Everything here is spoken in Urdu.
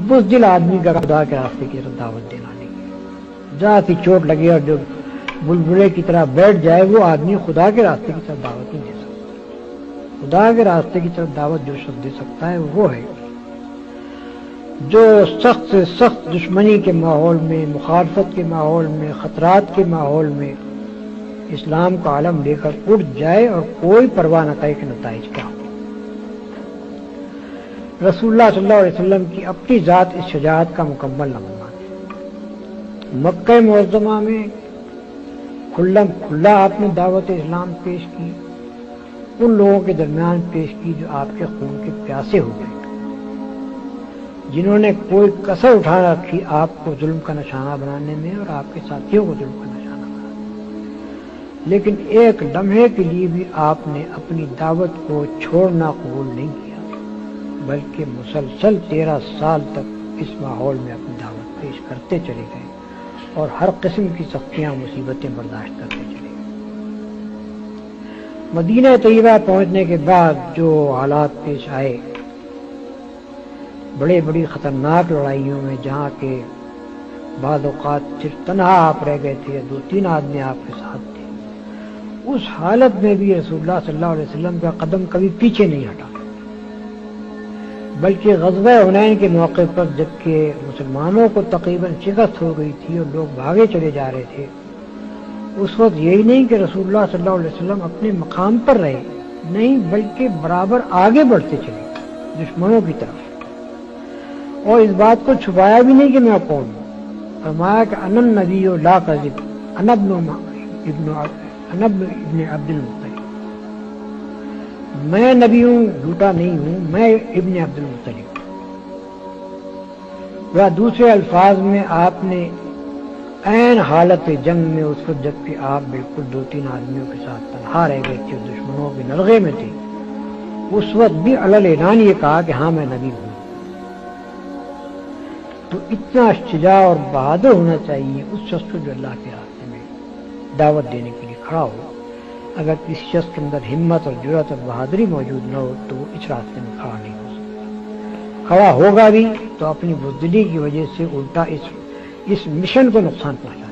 بزدل آدمی کا خدا کے راستے کی طرف دعوت دینا نہیں، جہاں سی چوٹ لگے اور جو بلبلے کی طرح بیٹھ جائے وہ آدمی خدا کے راستے کی طرف دعوت نہیں دے سکتا۔ خدا کے راستے کی طرف دعوت جو شخص دے سکتا ہے وہ ہے جو سخت سے سخت دشمنی کے ماحول میں، مخالفت کے ماحول میں، خطرات کے ماحول میں اسلام کا علم لے کر اٹھ جائے اور کوئی پرواہ نہ کرے کہ نتائج کیا ہو۔ رسول اللہ صلی اللہ علیہ وسلم کی اپنی ذات اس شجاعت کا مکمل نمونہ ہے۔ مکہ معظمہ میں کھلا آپ نے دعوت اسلام پیش کی، ان لوگوں کے درمیان پیش کی جو آپ کے خون کے پیاسے ہو گئے، جنہوں نے کوئی کسر اٹھا رکھی آپ کو ظلم کا نشانہ بنانے میں اور آپ کے ساتھیوں کو ظلم کا نشانہ بنانے، لیکن ایک لمحے کے لیے بھی آپ نے اپنی دعوت کو چھوڑنا قبول نہیں کیا، بلکہ مسلسل 13 سال تک اس ماحول میں اپنی دعوت پیش کرتے چلے گئے اور ہر قسم کی سختیاں مصیبتیں برداشت کرتے چلے گئے۔ مدینہ طیبہ پہنچنے کے بعد جو حالات پیش آئے، بڑی خطرناک لڑائیوں میں جہاں کہ بعض اوقات صرف تنہا آپ رہ گئے تھے یا 2-3 آدمی آپ کے ساتھ تھے، اس حالت میں بھی رسول اللہ صلی اللہ علیہ وسلم کا قدم کبھی پیچھے نہیں ہٹا، بلکہ غزوہ حنین کے موقع پر جبکہ مسلمانوں کو تقریباً شکست ہو گئی تھی اور لوگ بھاگے چلے جا رہے تھے، اس وقت یہی نہیں کہ رسول اللہ صلی اللہ علیہ وسلم اپنے مقام پر رہے، نہیں بلکہ برابر آگے بڑھتے چلے دشمنوں کی طرف، اور اس بات کو چھپایا بھی نہیں کہ میں کون ہوں۔ فرمایا کہ انا النبی لا کذب، انا ابن عبد المطلب، میں نبی ہوں، جھوٹا نہیں ہوں، میں ابن عبد المطلب ہوں۔ یا دوسرے الفاظ میں آپ نے عین حالت جنگ میں اس وقت جبکہ آپ بالکل 2-3 آدمیوں کے ساتھ تنہا رہ گئے تھے اور دشمنوں کے نلغے میں تھے، اس وقت بھی علی الاعلان یہ کہا کہ ہاں میں نبی ہوں۔ تو اتنا شجاع اور بہادر ہونا چاہیے اس شخص کو جو اللہ کے راستے میں دعوت دینے کے لیے کھڑا ہو۔ اگر کسی شخص کے اندر ہمت اور جرأت اور بہادری موجود نہ ہو تو وہ اس راستے میں کھڑا نہیں ہو سکتا، کھڑا ہوگا بھی تو اپنی بزدلی کی وجہ سے الٹا اس مشن کو نقصان پہنچائے۔